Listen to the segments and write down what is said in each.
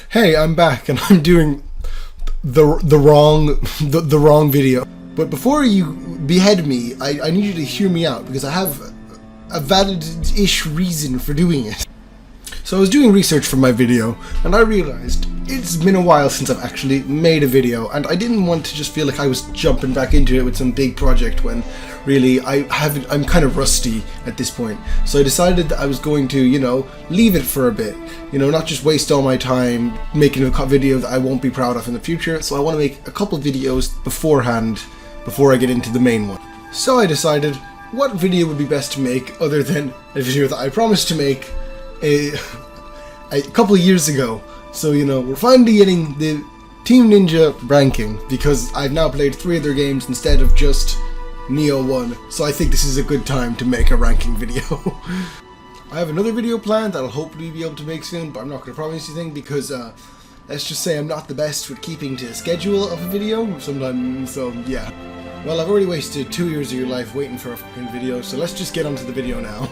Hey, I'm back and I'm doing the wrong video. But before you behead me, I need you to hear me out because I have a valid-ish reason for doing it. So I was doing research for my video and I realized it's been a while since I've actually made a video, and I didn't want to just feel like I was jumping back into it with some big project when really I'm kind of rusty at this point. So I decided that I was going to, leave it for a bit, not just waste all my time making a video that I won't be proud of in the future. So I want to make a couple videos beforehand before I get into the main one. So I decided what video would be best to make other than a video that I promised to make a couple of years ago. So, we're finally getting the Team Ninja ranking because I've now played 3 of their games instead of just Neo 1. So I think this is a good time to make a ranking video. I have another video planned that I'll hopefully be able to make soon, but I'm not going to promise anything because, let's just say I'm not the best with keeping to a schedule of a video sometimes, so yeah. Well, I've already wasted 2 years of your life waiting for a fucking video, so let's just get onto the video now.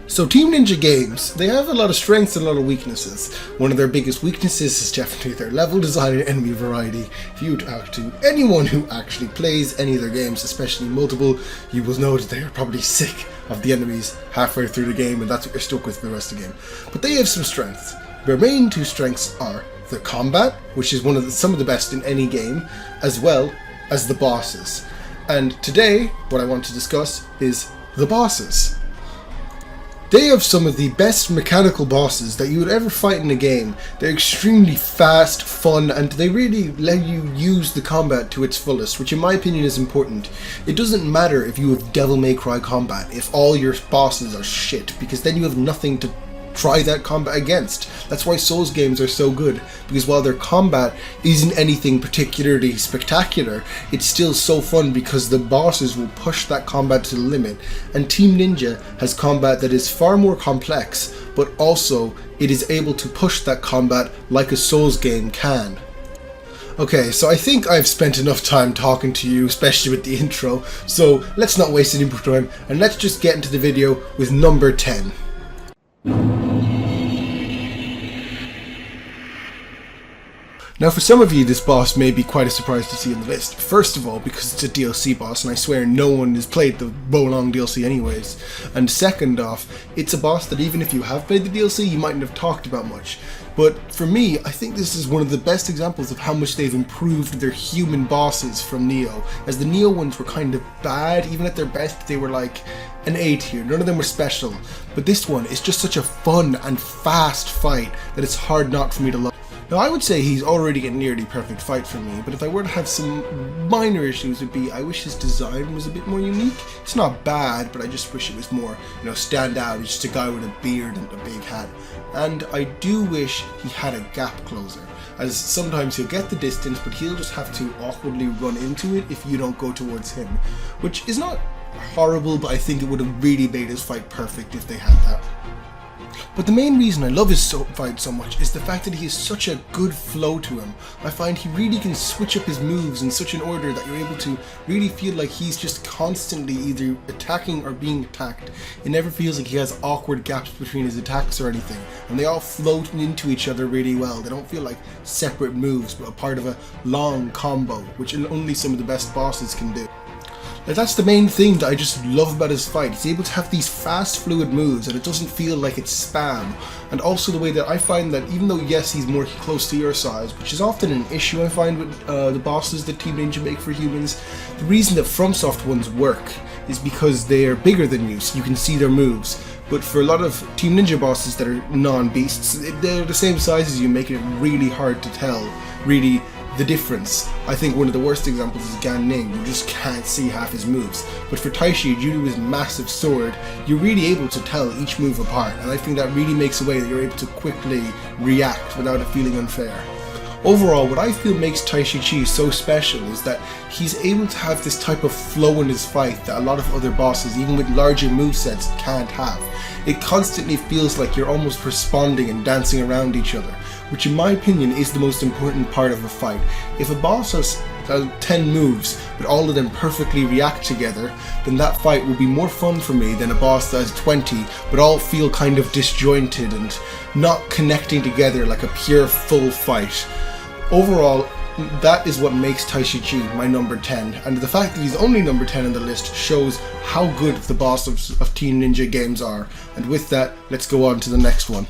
So Team Ninja games, they have a lot of strengths and a lot of weaknesses. One of their biggest weaknesses is definitely their level design and enemy variety. If you talk to anyone who actually plays any of their games, especially multiple, you will know that they are probably sick of the enemies halfway through the game, and that's what you're stuck with for the rest of the game. But they have some strengths. Their main 2 strengths are the combat, which is some of the best in any game, as well as the bosses. And today, what I want to discuss is the bosses. They have some of the best mechanical bosses that you would ever fight in a game. They're extremely fast, fun, and they really let you use the combat to its fullest, which in my opinion is important. It doesn't matter if you have Devil May Cry combat, if all your bosses are shit, because then you have nothing to try that combat against. That's why Souls games are so good, because while their combat isn't anything particularly spectacular, it's still so fun because the bosses will push that combat to the limit. And Team Ninja has combat that is far more complex, but also it is able to push that combat like a Souls game can. Okay, so I think I've spent enough time talking to you, especially with the intro, so let's not waste any more time and let's just get into the video with number 10. Now for some of you this boss may be quite a surprise to see on the list. First of all, because it's a DLC boss and I swear no one has played the Bolong DLC anyways. And second off, it's a boss that even if you have played the DLC you mightn't have talked about much. But for me, I think this is one of the best examples of how much they've improved their human bosses from Neo. As the Neo ones were kind of bad, even at their best they were like an A tier, none of them were special. But this one is just such a fun and fast fight that it's hard not for me to love. Now I would say he's already a nearly perfect fight for me, but if I were to have some minor issues, it would be I wish his design was a bit more unique. It's not bad, but I just wish it was more, stand out. He's just a guy with a beard and a big hat. And I do wish he had a gap closer, as sometimes he'll get the distance, but he'll just have to awkwardly run into it if you don't go towards him, which is not horrible, but I think it would have really made his fight perfect if they had that. But the main reason I love his fight so much is the fact that he has such a good flow to him. I find he really can switch up his moves in such an order that you're able to really feel like he's just constantly either attacking or being attacked. It never feels like he has awkward gaps between his attacks or anything, and they all float into each other really well. They don't feel like separate moves, but a part of a long combo, which only some of the best bosses can do. That's the main thing that I just love about his fight. He's able to have these fast, fluid moves and it doesn't feel like it's spam. And also the way that I find that even though yes, he's more close to your size, which is often an issue I find with the bosses that Team Ninja make for humans, the reason that FromSoft ones work is because they are bigger than you, so you can see their moves. But for a lot of Team Ninja bosses that are non-beasts, they're the same size as you, making it really hard to tell, really, the difference. I think one of the worst examples is Gan Ning. You just can't see half his moves. But for Taishi, due to his massive sword, you're really able to tell each move apart, and I think that really makes a way that you're able to quickly react without it feeling unfair. Overall, what I feel makes Taishi Chi so special is that he's able to have this type of flow in his fight that a lot of other bosses, even with larger movesets, can't have. It constantly feels like you're almost responding and dancing around each other, which in my opinion is the most important part of a fight. If a boss has 10 moves, but all of them perfectly react together, then that fight will be more fun for me than a boss that has 20, but all feel kind of disjointed and not connecting together like a pure full fight. Overall, that is what makes Taishi Chi my number 10, and the fact that he's only number 10 on the list shows how good the boss of Team Ninja games are. And with that, let's go on to the next one.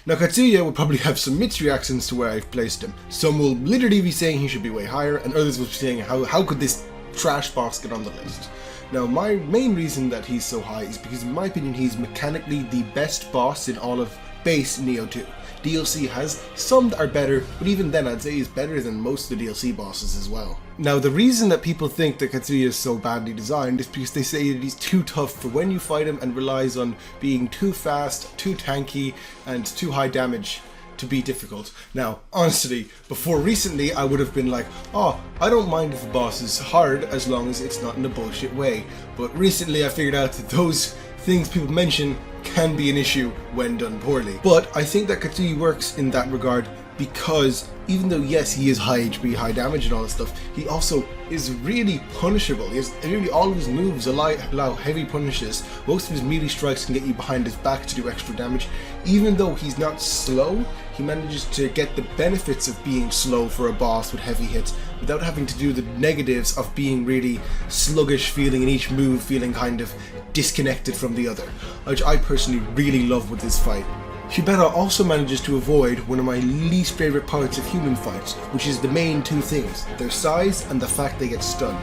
Now Katsuya will probably have some mixed reactions to where I've placed him. Some will literally be saying he should be way higher, and others will be saying how could this trash boss get on the list. Now my main reason that he's so high is because in my opinion he's mechanically the best boss in all of base Neo 2. DLC has some that are better, but even then I'd say he's better than most of the DLC bosses as well. Now the reason that people think that Katsuya is so badly designed is because they say that he's too tough for when you fight him and relies on being too fast, too tanky, and too high damage to be difficult. Now, honestly, before recently I would have been like, oh, I don't mind if a boss is hard as long as it's not in a bullshit way. But recently I figured out that those things people mention can be an issue when done poorly. But I think that Katsuya works in that regard because even though yes he is high HP, high damage and all that stuff, he also is really punishable. He has nearly all of his moves allow heavy punishes. Most of his melee strikes can get you behind his back to do extra damage. Even though he's not slow, he manages to get the benefits of being slow for a boss with heavy hits without having to do the negatives of being really sluggish feeling in each move, feeling kind of disconnected from the other, which I personally really love with this fight. Shibata also manages to avoid one of my least favourite parts of human fights, which is the main two things, their size and the fact they get stunned.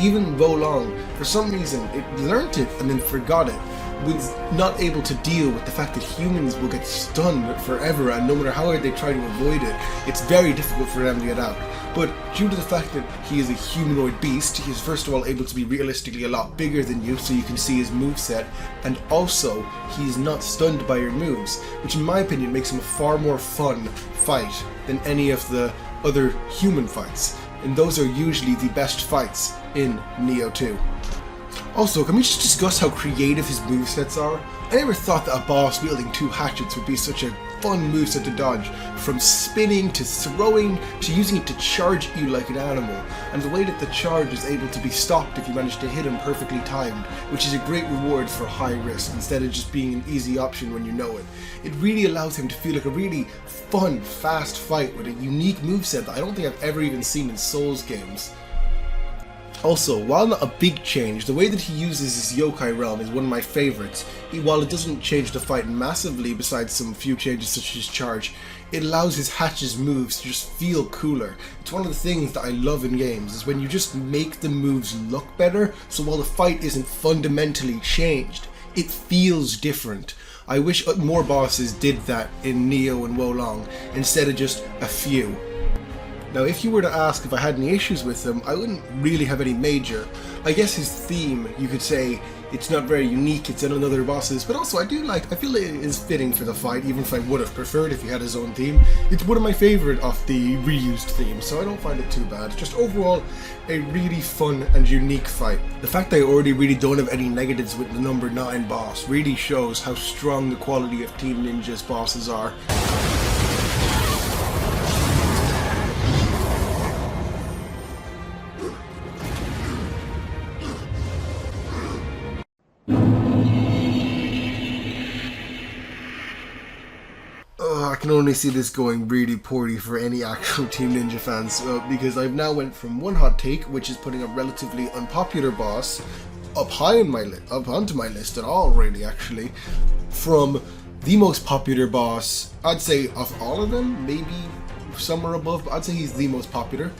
Even Wolong, for some reason, it learnt it and then forgot it, was not able to deal with the fact that humans will get stunned forever, and no matter how hard they try to avoid it, it's very difficult for them to get out. But due to the fact that he is a humanoid beast, he is first of all able to be realistically a lot bigger than you, so you can see his moveset, and also he's not stunned by your moves, which in my opinion makes him a far more fun fight than any of the other human fights, and those are usually the best fights in Neo 2. Also, can we just discuss how creative his movesets are? I never thought that a boss wielding two hatchets would be such a fun moveset to dodge, from spinning to throwing to using it to charge at you like an animal, and the way that the charge is able to be stopped if you manage to hit him perfectly timed, which is a great reward for high risk instead of just being an easy option when you know it. It really allows him to feel like a really fun, fast fight with a unique moveset that I don't think I've ever even seen in Souls games. Also, while not a big change, the way that he uses his yokai realm is one of my favourites. While it doesn't change the fight massively besides some few changes such as charge, it allows his hatch's moves to just feel cooler. It's one of the things that I love in games, is when you just make the moves look better, so while the fight isn't fundamentally changed, it feels different. I wish more bosses did that in Neo and Wolong, instead of just a few. Now, if you were to ask if I had any issues with him, I wouldn't really have any major. I guess his theme, you could say, it's not very unique, it's in other bosses, but also I feel it is fitting for the fight, even if I would have preferred if he had his own theme. It's one of my favourite of the reused themes, so I don't find it too bad. Just overall, a really fun and unique fight. The fact that I already really don't have any negatives with the number 9 boss really shows how strong the quality of Team Ninja's bosses are. I can only see this going really poorly for any actual Team Ninja fans, because I've now went from one hot take, which is putting a relatively unpopular boss up high on up onto my list at all, really, actually, from the most popular boss, I'd say of all of them, maybe somewhere above, but I'd say he's the most popular,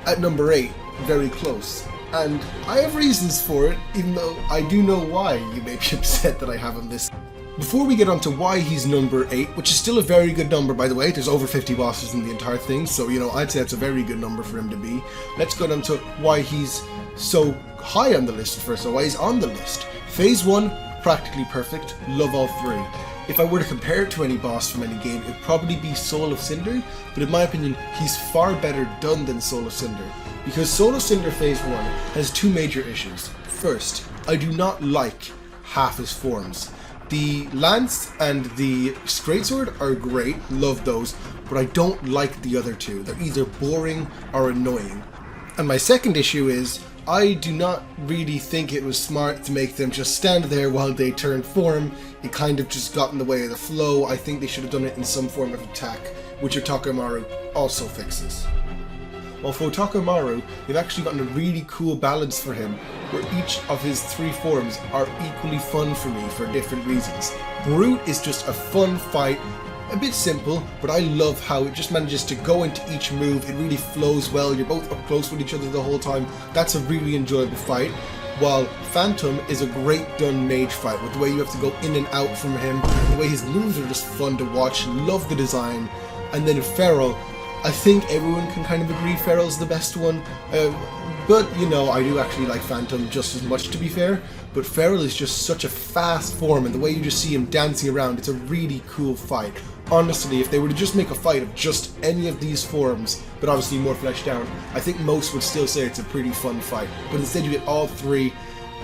at number 8, very close. And I have reasons for it, even though I do know why you may be upset that I have him this. Before we get on to why he's number 8, which is still a very good number by the way, there's over 50 bosses in the entire thing, so I'd say that's a very good number for him to be. Let's go on to why he's so high on the list first, or why he's on the list. Phase 1, practically perfect, love all 3. if I were to compare it to any boss from any game, it'd probably be Soul of Cinder, but in my opinion, he's far better done than Soul of Cinder, because Soul of Cinder Phase 1 has two major issues. First, I do not like half his forms. The Lance and the Greatsword are great, love those, but I don't like the other two. They're either boring or annoying. And my second issue is, I do not really think it was smart to make them just stand there while they turned form. It kind of just got in the way of the flow. I think they should have done it in some form of attack, which Otakamaru also fixes. While for Otakamaru, they've actually gotten a really cool balance for him, where each of his three forms are equally fun for me for different reasons. Brute is just a fun fight, a bit simple, but I love how it just manages to go into each move. It really flows well, you're both up close with each other the whole time. That's a really enjoyable fight. While Phantom is a great done mage fight, with the way you have to go in and out from him, the way his moves are just fun to watch, love the design. And then Feral, I think everyone can kind of agree Feral's the best one, but you know, I do actually like Phantom just as much, to be fair. But Feral is just such a fast form, and the way you just see him dancing around, it's a really cool fight. Honestly, if they were to just make a fight of just any of these forms, but obviously more fleshed out, I think most would still say it's a pretty fun fight. But instead you get all three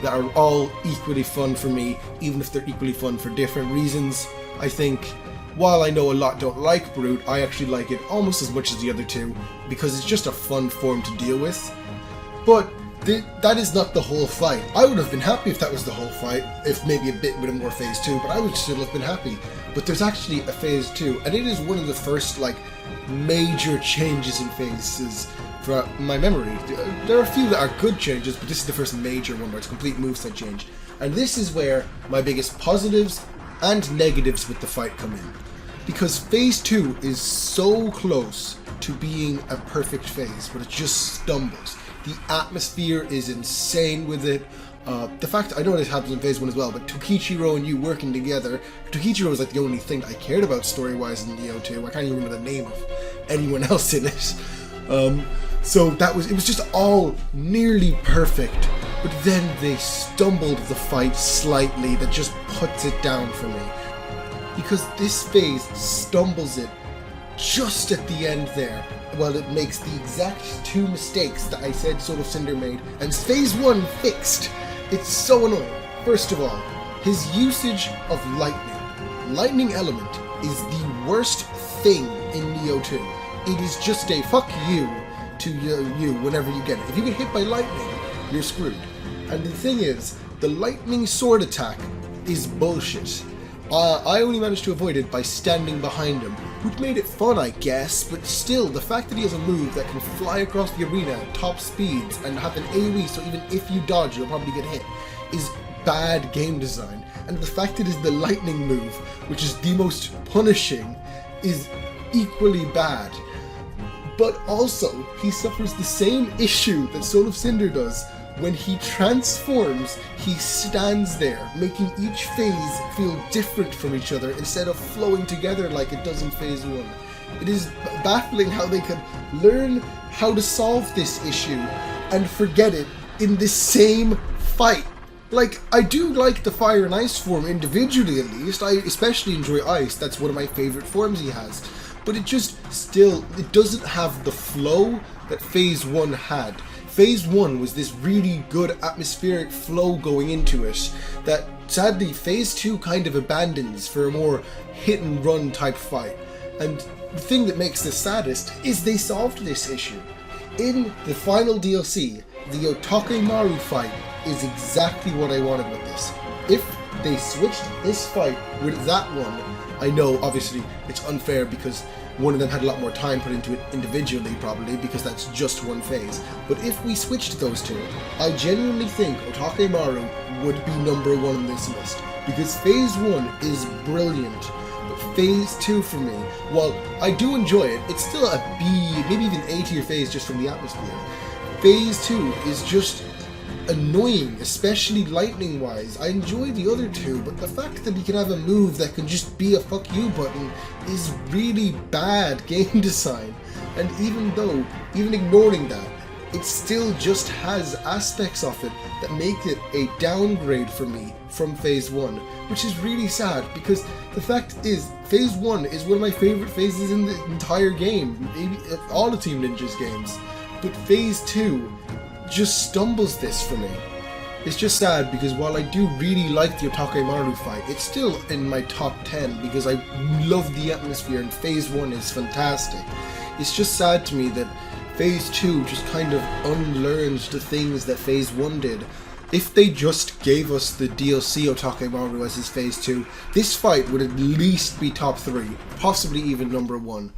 that are all equally fun for me, even if they're equally fun for different reasons. I think, while I know a lot don't like Brute, I actually like it almost as much as the other two, because it's just a fun form to deal with. But that is not the whole fight. I would have been happy if that was the whole fight, if maybe a bit with a more Phase 2, but I would still have been happy. But there's actually a Phase 2, and it is one of the first, like, major changes in phases from my memory. There are a few that are good changes, but this is the first major one where it's a complete moveset change. And this is where my biggest positives and negatives with the fight come in. Because Phase 2 is so close to being a perfect phase, but it just stumbles. The atmosphere is insane with it. The fact, I know this happens in Phase 1 as well, but Tokichiro and you working together, Tokichiro was like the only thing I cared about story-wise in Neo 2. I can't even remember the name of anyone else in it. So it was just all nearly perfect, but then they stumbled the fight slightly that just puts it down for me. Because this phase stumbles it just at the end there. Well, it makes the exact two mistakes that I said Soul of Cinder made, and Phase 1 fixed. It's so annoying. First of all, his usage of lightning. Lightning element is the worst thing in Neo 2. It is just a fuck you to you whenever you get it. If you get hit by lightning, you're screwed. And the thing is, the lightning sword attack is bullshit. I only managed to avoid it by standing behind him, which made it fun, I guess, but still, the fact that he has a move that can fly across the arena at top speeds and have an AoE, so even if you dodge, you'll probably get hit, is bad game design. And the fact it is the lightning move, which is the most punishing, is equally bad. But also, he suffers the same issue that Soul of Cinder does. When he transforms, he stands there, making each phase feel different from each other instead of flowing together like it does in Phase 1. It is baffling how they can learn how to solve this issue and forget it in the same fight. Like, I do like the Fire and Ice form individually at least. I especially enjoy Ice, that's one of my favorite forms he has. But it just still, it doesn't have the flow that Phase 1 had. Phase 1 was this really good atmospheric flow going into it that sadly Phase 2 kind of abandons for a more hit and run type fight. And the thing that makes this saddest is they solved this issue. In the final DLC, the Otakamaru fight is exactly what I wanted with this. If they switched this fight with that one, I know obviously it's unfair because one of them had a lot more time put into it individually, probably, because that's just one phase. But if we switched those two, I genuinely think Otakamaru would be number 1 on this list. Because Phase 1 is brilliant, but Phase 2 for me, while I do enjoy it, it's still a B, maybe even A tier phase just from the atmosphere. Phase 2 is just annoying, especially lightning wise. I enjoy the other two, but the fact that he can have a move that can just be a fuck you button is really bad game design. And even ignoring that, it still just has aspects of it that make it a downgrade for me from Phase 1, which is really sad, because the fact is, Phase 1 is one of my favourite phases in the entire game, maybe all of Team Ninja's games, but Phase 2 just stumbles this for me. It's just sad because while I do really like the Otake Maru fight, it's still in my top 10 because I love the atmosphere and Phase 1 is fantastic. It's just sad to me that Phase 2 just kind of unlearns the things that Phase 1 did. If they just gave us the DLC Otake Maru as his Phase 2, this fight would at least be top 3, possibly even number 1.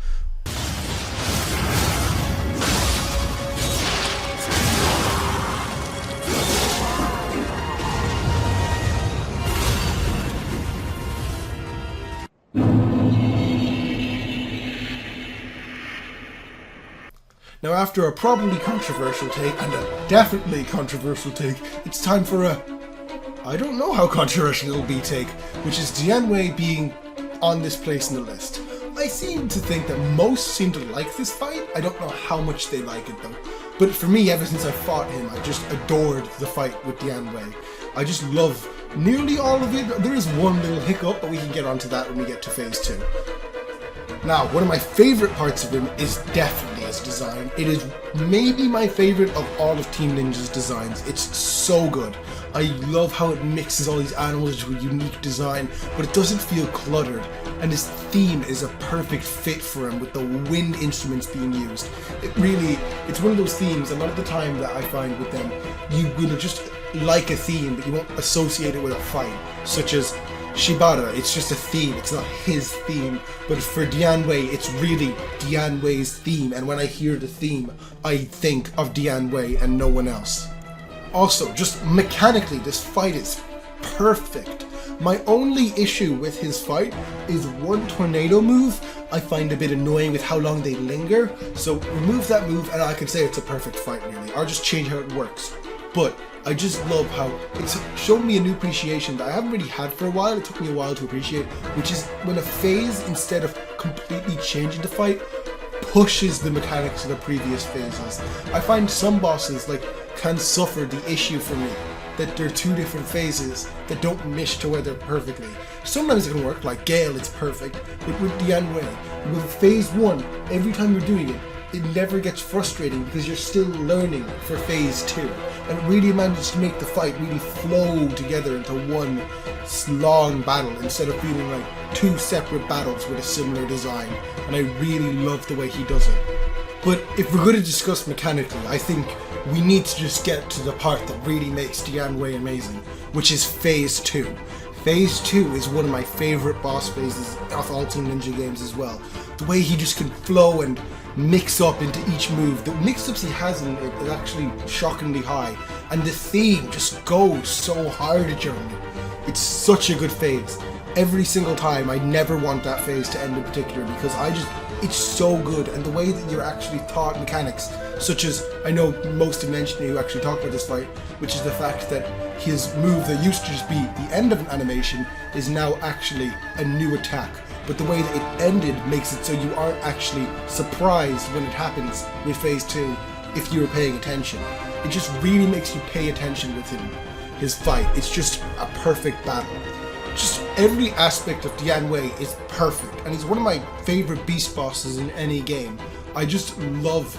Now, after a probably controversial take, and a definitely controversial take, it's time for a I don't know how controversial it'll be take, which is Dianwei being on this place in the list. I seem to think that most seem to like this fight. I don't know how much they like it though. But for me, ever since I fought him, I just adored the fight with Dianwei. I just love nearly all of it. There is one little hiccup, but we can get onto that when we get to Phase 2. Now, one of my favourite parts of him is definitely his design. It is maybe my favourite of all of Team Ninja's designs. It's so good. I love how it mixes all these animals into a unique design, but it doesn't feel cluttered. And his theme is a perfect fit for him with the wind instruments being used. It's one of those themes, a lot of the time that I find with them, you will just like a theme, but you won't associate it with a fight, such as Shibata. It's just a theme, it's not his theme, but for Dianwei, it's really Dianwei's theme, and when I hear the theme, I think of Dianwei and no one else. Also, just mechanically, this fight is perfect. My only issue with his fight is one tornado move I find a bit annoying with how long they linger, so remove that move and I could say it's a perfect fight really, or just change how it works. But I just love how it's shown me a new appreciation that I haven't really had for a while. It took me a while to appreciate, which is when a phase, instead of completely changing the fight, pushes the mechanics of the previous phases. I find some bosses can suffer the issue for me that they're two different phases that don't mesh together perfectly. Sometimes it can work, like Gale, it's perfect, but with Dianwei, with Phase 1, every time you're doing it, it never gets frustrating because you're still learning for Phase 2, and it really manages to make the fight really flow together into one long battle instead of feeling like two separate battles with a similar design, and I really love the way he does it. But if we're going to discuss mechanically, I think we need to just get to the part that really makes Dianwei amazing, which is Phase 2. Phase 2 is one of my favourite boss phases of all Team Ninja games as well. The way he just can flow and mix up into each move. The mix-ups he has in it is actually shockingly high, and the theme just goes so hard during it. It's such a good phase. Every single time, I never want that phase to end in particular because it's so good, and the way that you're actually taught mechanics, such as, I know most have mentioned who actually talked about this fight, which is the fact that his move that used to just be the end of an animation is now actually a new attack. But the way that it ended makes it so you aren't actually surprised when it happens with Phase 2 if you were paying attention. It just really makes you pay attention with him, his fight. It's just a perfect battle. Just every aspect of Dianwei is perfect, and he's one of my favorite beast bosses in any game. I just love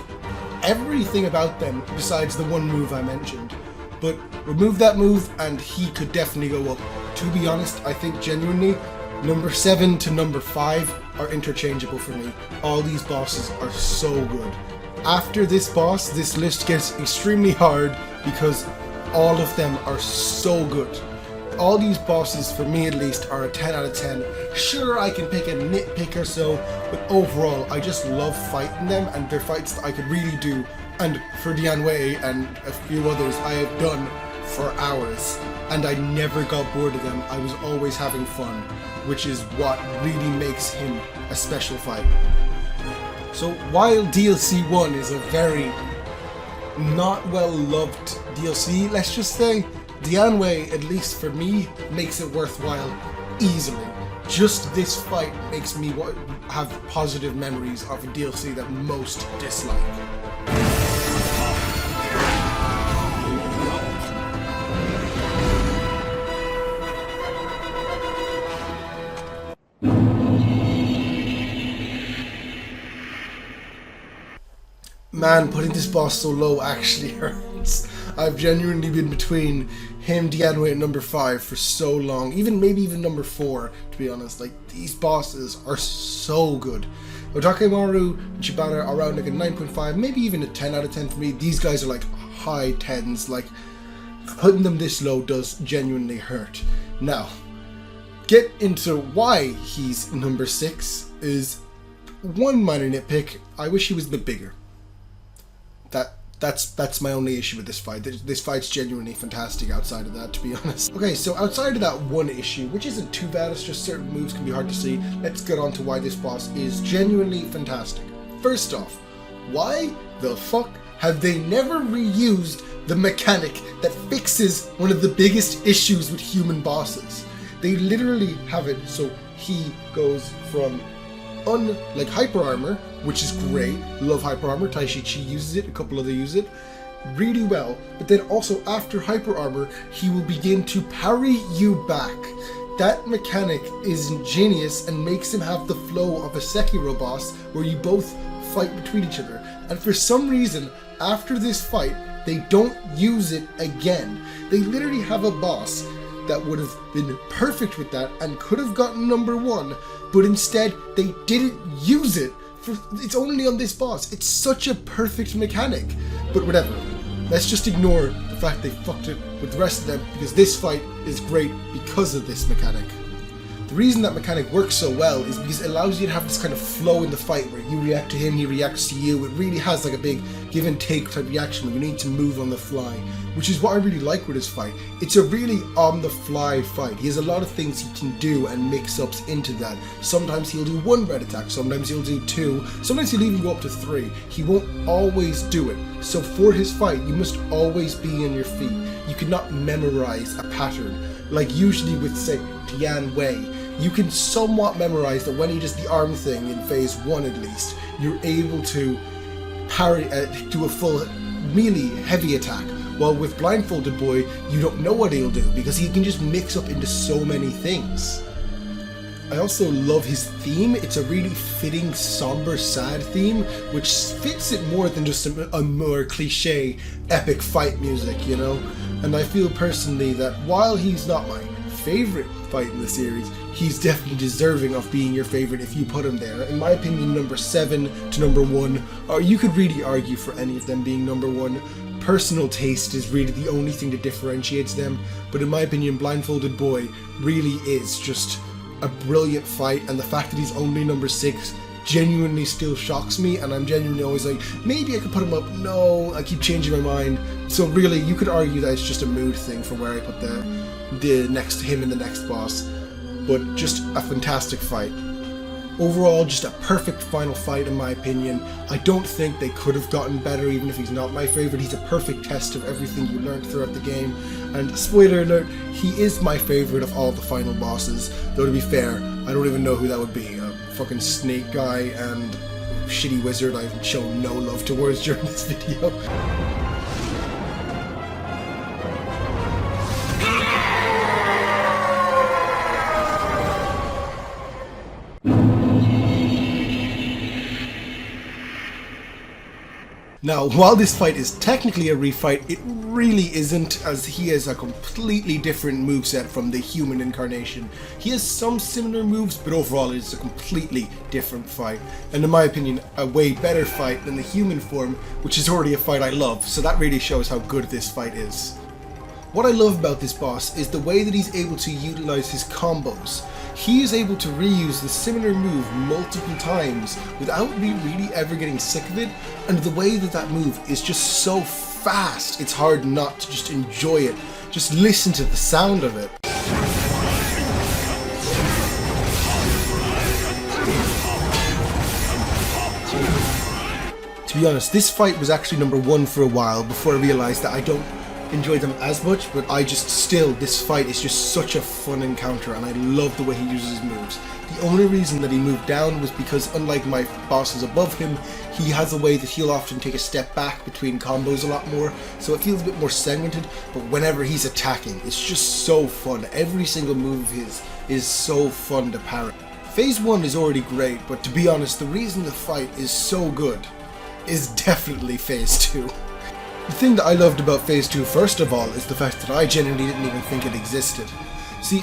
everything about them besides the one move I mentioned. But remove that move and he could definitely go up. To be honest, I think genuinely number 7 to number 5 are interchangeable for me. All these bosses are so good. After this boss, this list gets extremely hard because all of them are so good. All these bosses, for me at least, are a 10 out of 10. Sure, I can pick a nitpick or so, but overall, I just love fighting them, and they're fights that I could really do. And for Dianwei and a few others, I have done for hours, and I never got bored of them. I was always having fun, which is what really makes him a special fight. So while DLC 1 is a very not well loved DLC, let's just say, Dianwei, at least for me, makes it worthwhile easily. Just this fight makes me have positive memories of a DLC that most dislike. man, putting this boss so low actually hurts. I've genuinely been between him, Dianwei at number 5 for so long, maybe even number 4, to be honest. Like, these bosses are so good. Otake-maru and Shibata are around like a 9.5, maybe even a 10 out of 10 for me. These guys are like high 10s, like putting them this low does genuinely hurt. Now, get into why he's number 6 is one minor nitpick. I wish he was a bit bigger. That's my only issue with this fight. This fight's genuinely fantastic outside of that, to be honest. Okay, so outside of that one issue, which isn't too bad, it's just certain moves can be hard to see, let's get on to why this boss is genuinely fantastic. First off, why the fuck have they never reused the mechanic that fixes one of the biggest issues with human bosses? They literally have it so he goes from like hyper armor, which is great, love hyper armor, Taishichi uses it, a couple others use it really well, but then also after hyper armor he will begin to parry you back. That mechanic is ingenious and makes him have the flow of a Sekiro boss where you both fight between each other, and for some reason after this fight they don't use it again. They literally have a boss that would have been perfect with that and could have gotten number 1, but instead they didn't use it. It's only on this boss. It's such a perfect mechanic, but whatever. Let's just ignore the fact they fucked it with the rest of them, because this fight is great because of this mechanic. The reason that mechanic works so well is because it allows you to have this kind of flow in the fight where you react to him, he reacts to you. It really has like a big give and take type reaction where you need to move on the fly, which is what I really like with this fight. It's a really on the fly fight. He has a lot of things he can do and mix-ups into that. Sometimes he'll do 1 red attack, sometimes he'll do 2, sometimes he'll even go up to 3. He won't always do it. So for his fight, you must always be on your feet. You cannot memorize a pattern. Like usually with, say, Dianwei, you can somewhat memorize that when he does the arm thing in phase 1 at least, you're able to parry, do a full melee heavy attack. While with Blindfolded Boy, you don't know what he'll do because he can just mix up into so many things. I also love his theme. It's a really fitting, somber, sad theme, which fits it more than just a more cliche, epic fight music, you know? And I feel personally that while he's not my favorite fight in the series, he's definitely deserving of being your favorite if you put him there. In my opinion, number 7 to number 1, or you could really argue for any of them being number 1. Personal taste is really the only thing that differentiates them, but in my opinion, Blindfolded Boy really is just a brilliant fight, and the fact that he's only number 6 genuinely still shocks me, and I'm genuinely always like, maybe I could put him up, no, I keep changing my mind. So really, you could argue that it's just a mood thing for where I put the next him and the next boss, but just a fantastic fight. Overall, just a perfect final fight in my opinion. I don't think they could have gotten better even if he's not my favorite. He's a perfect test of everything you learned throughout the game. And spoiler alert, he is my favorite of all the final bosses. Though to be fair, I don't even know who that would be. A fucking snake guy and shitty wizard I've shown no love towards during this video. Now, while this fight is technically a refight, it really isn't, as he has a completely different moveset from the human incarnation. He has some similar moves, but overall it is a completely different fight. And in my opinion, a way better fight than the human form, which is already a fight I love, so that really shows how good this fight is. What I love about this boss is the way that he's able to utilize his combos. He is able to reuse the similar move multiple times without me really ever getting sick of it, and the way that that move is just so fast, it's hard not to just enjoy it. Just listen to the sound of it. To be honest, this fight was actually number 1 for a while before I realized that I don't enjoy them as much, but I just still, this fight is just such a fun encounter and I love the way he uses his moves. The only reason that he moved down was because unlike my bosses above him, he has a way that he'll often take a step back between combos a lot more, so it feels a bit more segmented, but whenever he's attacking, it's just so fun. Every single move of his is so fun to parry. Phase 1 is already great, but to be honest, the reason the fight is so good is definitely Phase 2. The thing that I loved about Phase 2, first of all, is the fact that I genuinely didn't even think it existed. See,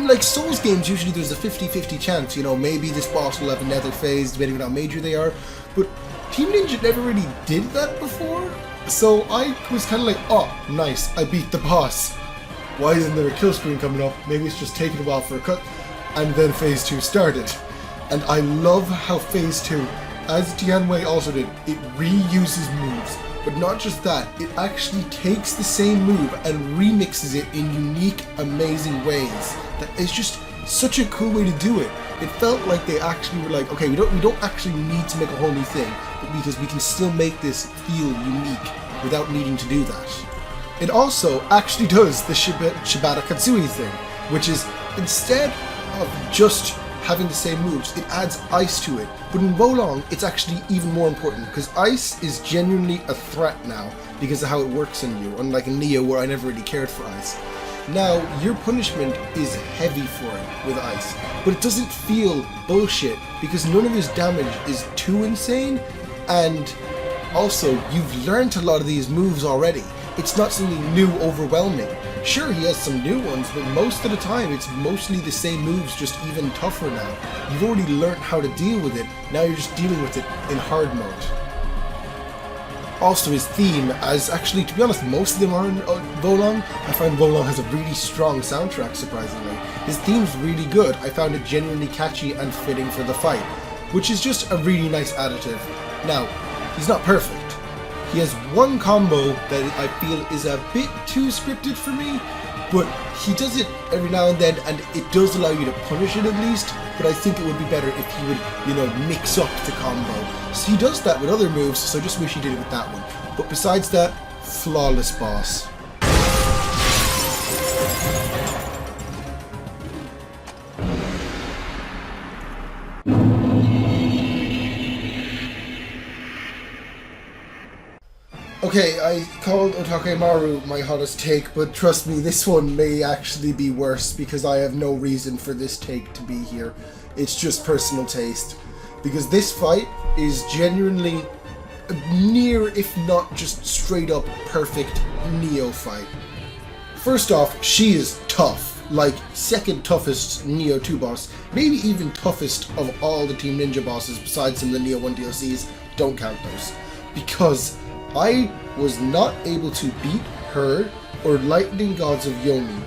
like Souls games, usually there's a 50-50 chance, you know, maybe this boss will have another phase depending on how major they are, but Team Ninja never really did that before, so I was kind of like, oh, nice, I beat the boss. Why isn't there a kill screen coming up? Maybe it's just taking a while for a cut. And then Phase 2 started. And I love how Phase 2, as Tianwei also did, it reuses moves. But not just that, it actually takes the same move and remixes it in unique, amazing ways. That is just such a cool way to do it. It felt like they actually were like, okay, we don't actually need to make a whole new thing, but because we can still make this feel unique without needing to do that. It also actually does the Shibata Katsui thing, which is, instead of just having the same moves, it adds ice to it. But in Wolong, it's actually even more important, because ice is genuinely a threat now, because of how it works on you, unlike in Neo where I never really cared for ice. Now, your punishment is heavy for it with ice, but it doesn't feel bullshit, because none of his damage is too insane, and also, you've learned a lot of these moves already. It's not something new, overwhelming. Sure, he has some new ones, but most of the time it's mostly the same moves, just even tougher now. You've already learned how to deal with it, now you're just dealing with it in hard mode. Also, his theme, as actually, to be honest, most of them are in Wolong. I find Wolong has a really strong soundtrack, surprisingly. His theme's really good. I found it genuinely catchy and fitting for the fight, which is just a really nice additive. Now, he's not perfect. He has one combo that I feel is a bit too scripted for me, but he does it every now and then, and it does allow you to punish it at least, but I think it would be better if he would, you know, mix up the combo. So he does that with other moves, so I just wish he did it with that one. But besides that, flawless boss. Okay, I called Otakemaru my hottest take, but trust me, this one may actually be worse because I have no reason for this take to be here. It's just personal taste. Because this fight is genuinely near, if not just straight up perfect Neo fight. First off, she is tough. Like, second toughest Neo 2 boss. Maybe even toughest of all the Team Ninja bosses besides some of the Neo 1 DLCs. Don't count those. Because I was not able to beat her or Lightning Gods of Yomi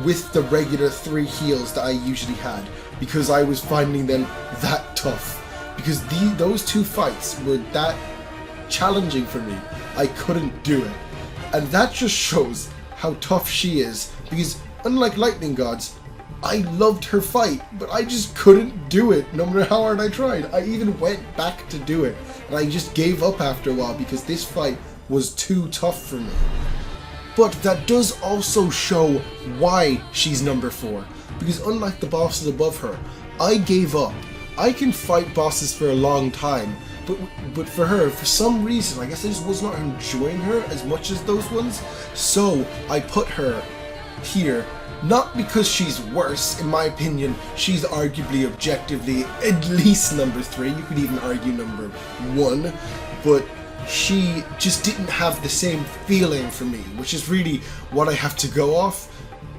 with the regular 3 heals that I usually had, because I was finding them that tough. Because those 2 fights were that challenging for me, I couldn't do it. And that just shows how tough she is, because unlike Lightning Gods, I loved her fight, but I just couldn't do it no matter how hard I tried. I even went back to do it, and I just gave up after a while because this fight was too tough for me. But that does also show why she's number 4, because unlike the bosses above her, I gave up. I can fight bosses for a long time, but for her, for some reason, I guess I just was not enjoying her as much as those ones, so I put her here. Not because she's worse, in my opinion, she's arguably, objectively, at least number 3, you could even argue number 1, but she just didn't have the same feeling for me, which is really what I have to go off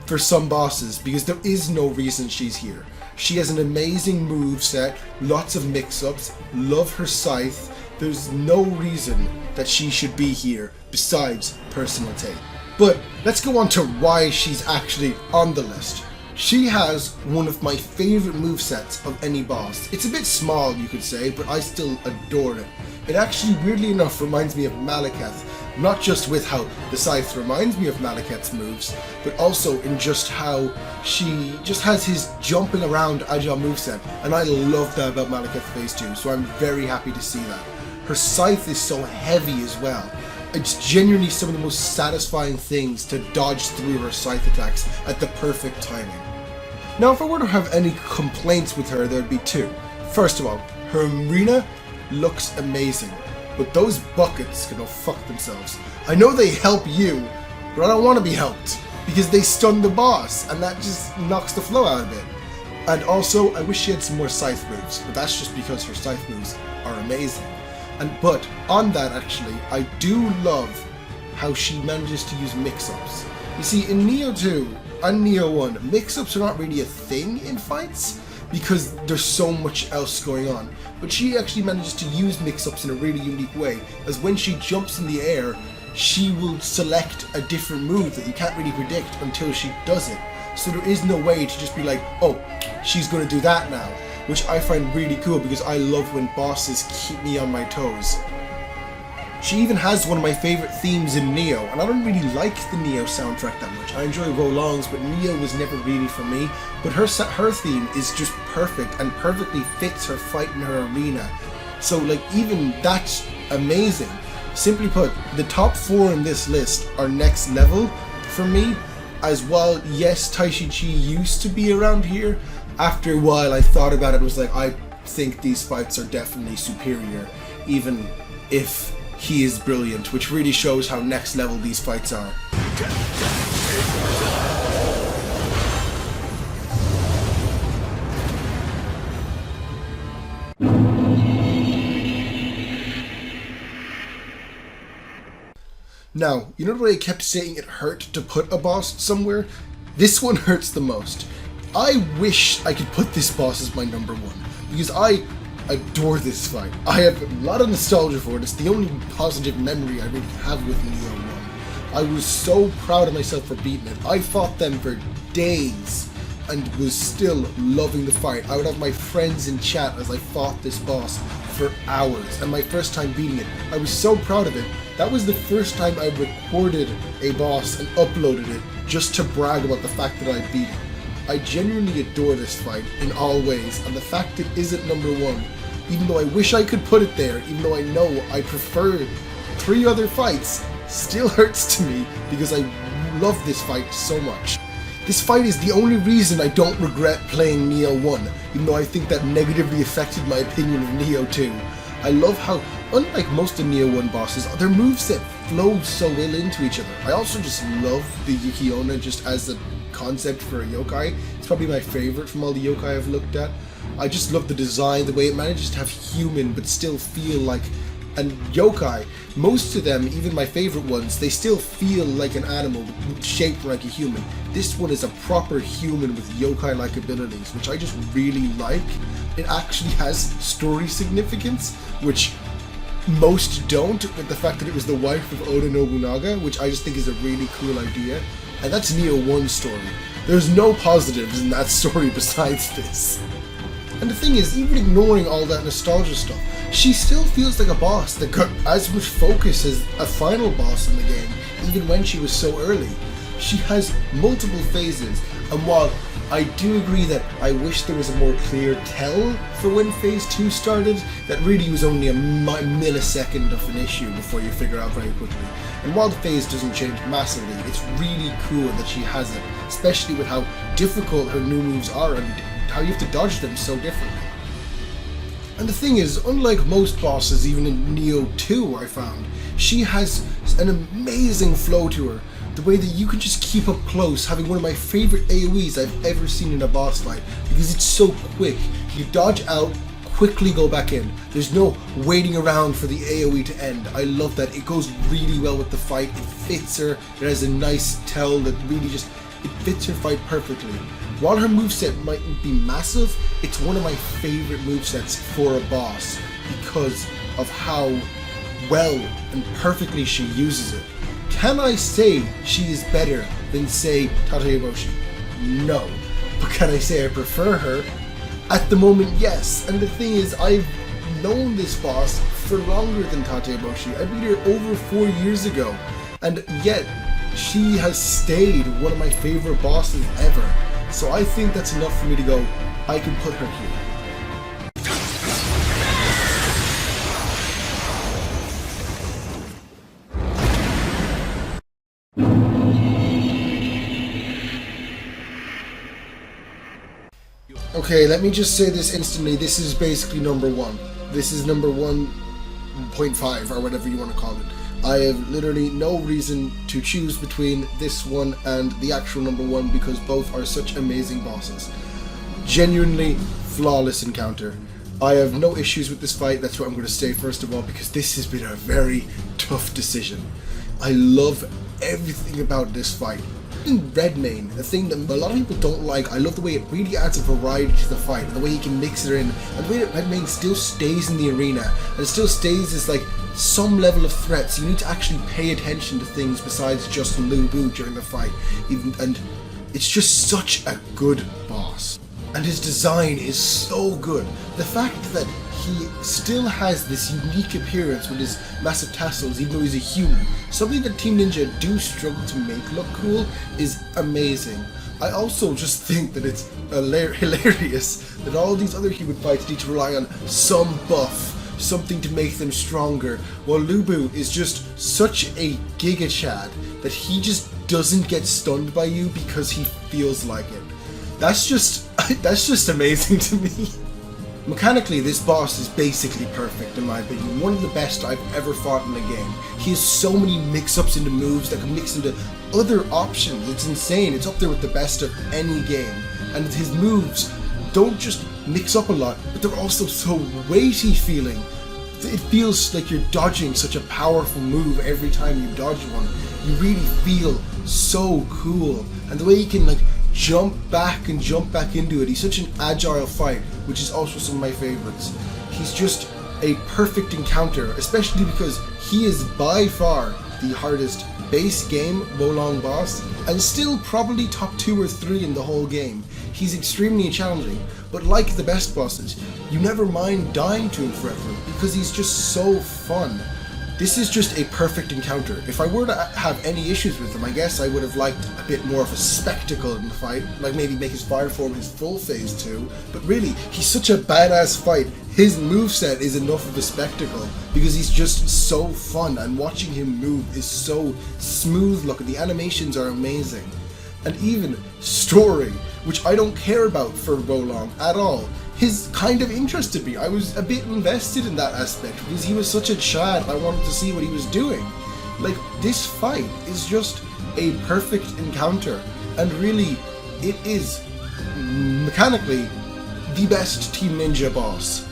for some bosses, because there is no reason she's here. She has an amazing moveset, lots of mix-ups, love her scythe, there's no reason that she should be here, besides personal take. But let's go on to why she's actually on the list. She has one of my favorite movesets of any boss. It's a bit small, you could say, but I still adore it. It actually, weirdly enough, reminds me of Malekith. Not just with how the scythe reminds me of Malekith's moves, but also in just how she just has his jumping around agile moveset. And I love that about Malekith Phase 2, so I'm very happy to see that. Her scythe is so heavy as well. It's genuinely some of the most satisfying things to dodge through her scythe attacks at the perfect timing. Now, if I were to have any complaints with her, there'd be 2. First of all, her arena looks amazing, but those buckets can go fuck themselves. I know they help you, but I don't want to be helped, because they stun the boss, and that just knocks the flow out of it. And also, I wish she had some more scythe moves, but that's just because her scythe moves are amazing. But on that, actually, I do love how she manages to use mix-ups. You see, in Neo 2 and Neo 1, mix-ups are not really a thing in fights because there's so much else going on. But she actually manages to use mix-ups in a really unique way, as when she jumps in the air, she will select a different move that you can't really predict until she does it. So there is no way to just be like, oh, she's going to do that now, which I find really cool because I love when bosses keep me on my toes. She even has one of my favorite themes in Neo, and I don't really like the Neo soundtrack that much. I enjoy Wolong's, but Neo was never really for me. But her theme is just perfect and perfectly fits her fight in her arena. So like, even that's amazing. Simply put, the top 4 in this list are next level for me. As well, yes, Taishi Chi used to be around here. After a while I thought about it and was like, I think these fights are definitely superior, even if he is brilliant, which really shows how next level these fights are. Now, you know the way I kept saying it hurt to put a boss somewhere? This one hurts the most. I wish I could put this boss as my number 1, because I adore this fight. I have a lot of nostalgia for it. It's the only positive memory I really have with Neo 1. I was so proud of myself for beating it. I fought them for days and was still loving the fight. I would have my friends in chat as I fought this boss for hours, and my first time beating it, I was so proud of it. That was the first time I recorded a boss and uploaded it just to brag about the fact that I beat it. I genuinely adore this fight in all ways, and the fact it isn't number 1, even though I wish I could put it there, even though I know I prefer 3 other fights, still hurts to me because I love this fight so much. This fight is the only reason I don't regret playing Neo 1, even though I think that negatively affected my opinion of Neo 2. I love how, unlike most of Neo 1 bosses, their moveset flows so well into each other. I also just love the Yuki-onna just as a concept for a yokai. It's probably my favorite from all the yokai I've looked at. I just love the design, the way it manages to have human but still feel like an yokai. Most of them, even my favorite ones, they still feel like an animal shaped like a human. This one is a proper human with yokai-like abilities, which I just really like. It actually has story significance, which most don't, with the fact that it was the wife of Oda Nobunaga, which I just think is a really cool idea. And that's Neo 1's story. There's no positives in that story besides this. And the thing is, even ignoring all that nostalgia stuff, she still feels like a boss that got as much focus as a final boss in the game, even when she was so early. She has multiple phases, and while I do agree that I wish there was a more clear tell for when phase 2 started, that really was only a millisecond of an issue before you figure out very quickly. And while the phase doesn't change massively, it's really cool that she has it, especially with how difficult her new moves are and how you have to dodge them so differently. And the thing is, unlike most bosses, even in Neo 2 I found, she has an amazing flow to her. The way that you can just keep up close, having one of my favorite AoEs I've ever seen in a boss fight, because it's so quick. You dodge out, quickly go back in. There's no waiting around for the AoE to end. I love that. It goes really well with the fight. It fits her. It has a nice tell that really just, it fits her fight perfectly. While her moveset mightn't be massive, it's one of my favorite movesets for a boss because of how well and perfectly she uses it. Can I say she is better than, say, Tate Eboshi? No. But can I say I prefer her? At the moment, yes. And the thing is, I've known this boss for longer than Tate Eboshi. I beat her over 4 years ago. And yet, she has stayed one of my favorite bosses ever. So I think that's enough for me to go, I can put her here. Okay, let me just say this instantly. This is basically number 1. This is number 1.5 or whatever you want to call it. I have literally no reason to choose between this one and the actual number 1 because both are such amazing bosses. Genuinely flawless encounter. I have no issues with this fight, that's what I'm going to say first of all, because this has been a very tough decision. I love everything about this fight. In Redmayne, the thing that a lot of people don't like, I love the way it really adds a variety to the fight, and the way you can mix it in, and the way that Redmayne still stays in the arena, and it still stays as like some level of threat, so you need to actually pay attention to things besides just Lu Bu during the fight. And it's just such a good boss. And his design is so good. The fact that he still has this unique appearance with his massive tassels, even though he's a human, something that Team Ninja do struggle to make look cool, is amazing. I also just think that it's hilarious that all these other human fights need to rely on some buff, something to make them stronger, while Lu Bu is just such a Giga Chad that he just doesn't get stunned by you because he feels like it. That's just amazing to me. Mechanically, this boss is basically perfect in my opinion. One of the best I've ever fought in a game. He has so many mix-ups into moves that can mix into other options. It's insane. It's up there with the best of any game. And his moves don't just mix up a lot, but they're also so weighty feeling. It feels like you're dodging such a powerful move every time you dodge one. You really feel so cool. And the way you can like jump back and jump back into it. He's such an agile fight, which is also some of my favorites. He's just a perfect encounter, especially because he is by far the hardest base game Wolong boss, and still probably top 2 or 3 in the whole game. He's extremely challenging, but like the best bosses, you never mind dying to him forever, because he's just so fun. This is just a perfect encounter. If I were to have any issues with him, I guess I would have liked a bit more of a spectacle in the fight, like maybe make his fire form his full phase 2, but really, he's such a badass fight. His moveset is enough of a spectacle, because he's just so fun, and watching him move is so smooth looking. The animations are amazing. And even story, which I don't care about for Wolong at all, his kind of interested me. I was a bit invested in that aspect because he was such a Chad. I wanted to see what he was doing. Like, this fight is just a perfect encounter, and really, it is mechanically the best Team Ninja boss.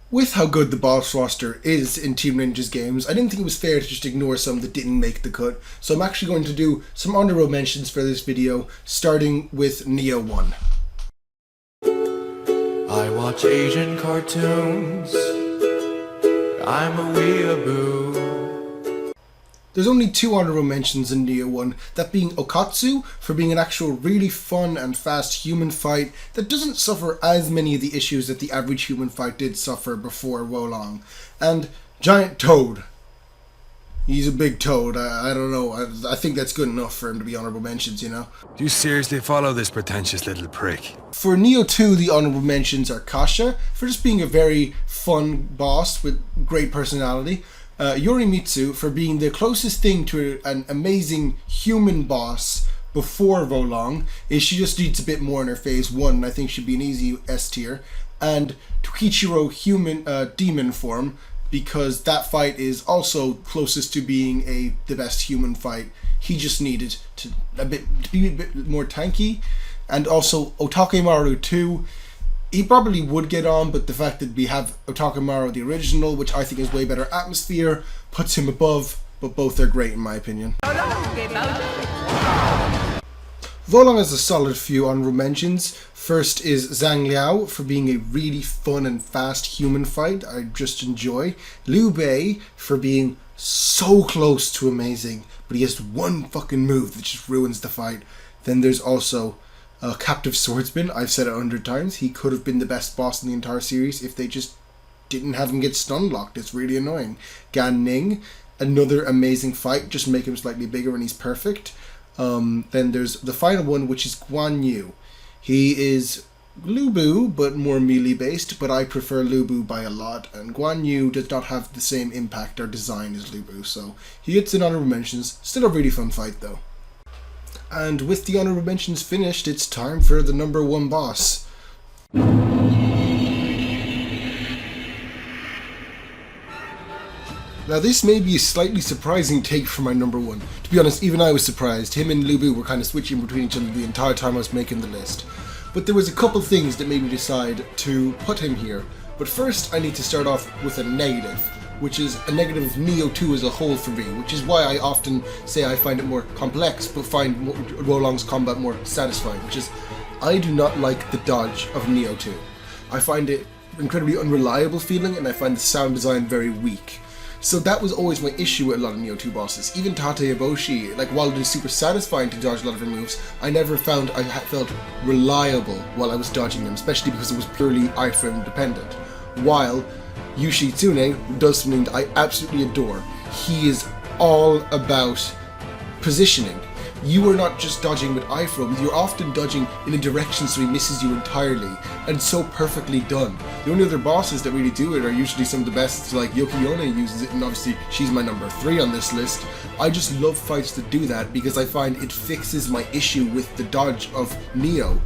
With how good the boss roster is in Team Ninja's games, I didn't think it was fair to just ignore some that didn't make the cut, so I'm actually going to do some honorable mentions for this video, starting with Neo 1. I watch Asian cartoons, I'm a weeaboo. There's only 2 honorable mentions in Neo 1, that being Okatsu for being an actual really fun and fast human fight that doesn't suffer as many of the issues that the average human fight did suffer before Wolong, and Giant Toad. He's a big toad, I don't know, I think that's good enough for him to be honorable mentions, you know? Do you seriously follow this pretentious little prick? For Neo 2, the honorable mentions are Kasha, for just being a very fun boss with great personality, Yorimitsu for being the closest thing to an amazing human boss before Wolong. She just needs a bit more in her phase 1, and I think she'd be an easy S tier. And Tokichiro human demon form, because that fight is also closest to being the best human fight. He just needed to be a bit more tanky. And also Otakemaru 2. He probably would get on, but the fact that we have Otakemaru the original, which I think is way better atmosphere, puts him above, but both are great in my opinion. Wolong has a solid few honorable mentions. First is Zhang Liao for being a really fun and fast human fight I just enjoy. Liu Bei for being so close to amazing, but he has one fucking move that just ruins the fight. Then there's also Captive Swordsman. I've said it 100 times. He could have been the best boss in the entire series if they just didn't have him get stun locked. It's really annoying. Gan Ning, another amazing fight. Just make him slightly bigger and he's perfect. Then there's the final one, which is Guan Yu. He is Lu Bu, but more melee based, but I prefer Lu Bu by a lot, and Guan Yu does not have the same impact or design as Lu Bu, so he gets in honorable mentions. Still a really fun fight though. And with the honorable mentions finished, it's time for the number 1 boss. Now this may be a slightly surprising take for my number one. To be honest, even I was surprised. Him and Lu Bu were kind of switching between each other the entire time I was making the list. But there was a couple things that made me decide to put him here. But first I need to start off with a negative, which is a negative of Nioh 2 as a whole for me, which is why I often say I find it more complex, but find Wo Long's combat more satisfying, which is I do not like the dodge of Nioh 2. I find it incredibly unreliable feeling, and I find the sound design very weak. So that was always my issue with a lot of Nioh 2 bosses. Even Tate Eboshi, like while it is super satisfying to dodge a lot of her moves, I never found I felt reliable while I was dodging them, especially because it was purely iframe dependent. While Yoshitsune does something that I absolutely adore. He is all about positioning. You are not just dodging with iframes, you're often dodging in a direction so he misses you entirely, and so perfectly done. The only other bosses that really do it are usually some of the best, like Yokiyone uses it, and obviously she's my number 3 on this list. I just love fights that do that because I find it fixes my issue with the dodge of Nioh.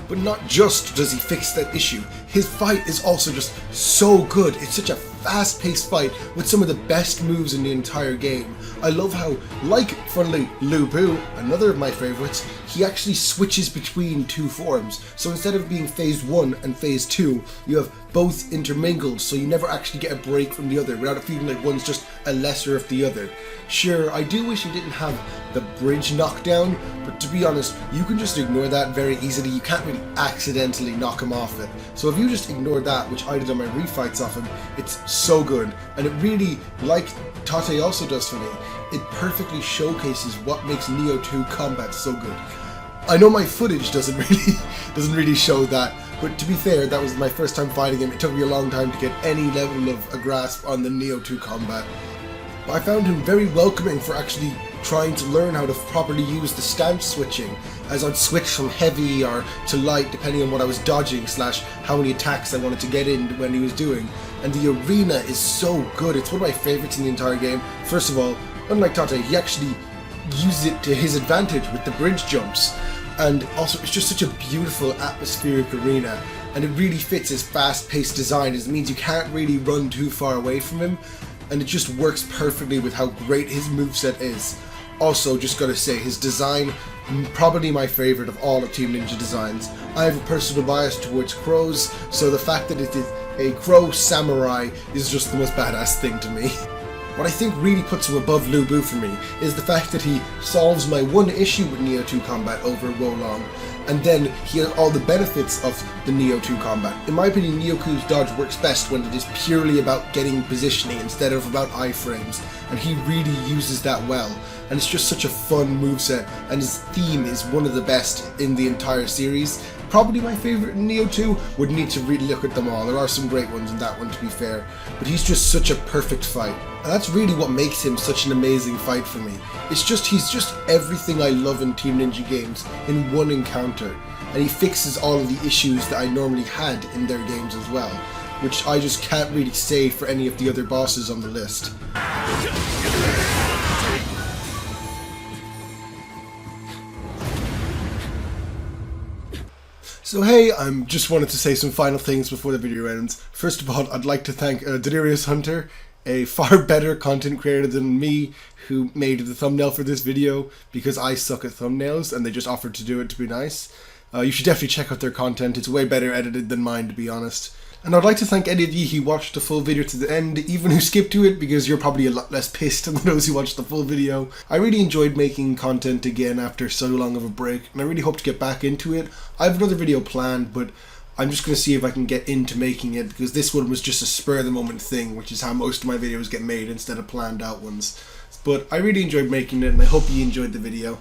But not just does he fix that issue, his fight is also just so good. It's such a fast-paced fight with some of the best moves in the entire game. I love how, like, funnily, Lu Bu, another of my favourites, he actually switches between two forms. So instead of being phase 1 and phase 2, you have both intermingled, so you never actually get a break from the other without it feeling like one's just a lesser of the other. Sure, I do wish you didn't have the bridge knockdown, but to be honest, you can just ignore that very easily. You can't really accidentally knock him off it. So if you just ignore that, which I did on my refights of him, it's so good. And it really, like Tate also does for me, it perfectly showcases what makes Nioh 2 combat so good. I know my footage doesn't really show that, but to be fair, that was my first time fighting him. It took me a long time to get any level of a grasp on the Nioh 2 combat. But I found him very welcoming for actually trying to learn how to properly use the stance switching, as I'd switch from heavy or to light depending on what I was dodging / how many attacks I wanted to get in when he was doing. And the arena is so good. It's one of my favorites in the entire game. First of all, unlike Tate, he actually uses it to his advantage with the bridge jumps. And also, it's just such a beautiful atmospheric arena, and it really fits his fast-paced design. It means you can't really run too far away from him, and it just works perfectly with how great his moveset is. Also, just gotta say, his design, probably my favorite of all of Team Ninja designs. I have a personal bias towards crows, so the fact that it is a crow samurai is just the most badass thing to me. What I think really puts him above Lu Bu for me is the fact that he solves my one issue with Nioh 2 combat over Wo Long, and then he has all the benefits of the Nioh 2 combat. In my opinion, Nioh 2's dodge works best when it is purely about getting positioning instead of about iframes, and he really uses that well. And it's just such a fun moveset, and his theme is one of the best in the entire series. Probably my favourite in Nioh 2, would need to really look at them all. There are some great ones in that one, to be fair, but he's just such a perfect fight. And that's really what makes him such an amazing fight for me. He's just everything I love in Team Ninja games in one encounter, and he fixes all of the issues that I normally had in their games as well, which I just can't really say for any of the other bosses on the list. So hey, I just wanted to say some final things before the video ends. First of all, I'd like to thank Delirious Hunter, a far better content creator than me, who made the thumbnail for this video, because I suck at thumbnails and they just offered to do it to be nice. You should definitely check out their content. It's way better edited than mine, to be honest. And I'd like to thank any of you who watched the full video to the end, even who skipped to it, because you're probably a lot less pissed than those who watched the full video. I really enjoyed making content again after so long of a break, and I really hope to get back into it. I have another video planned, but I'm just going to see if I can get into making it, because this one was just a spur-of-the-moment thing, which is how most of my videos get made instead of planned out ones. But I really enjoyed making it, and I hope you enjoyed the video.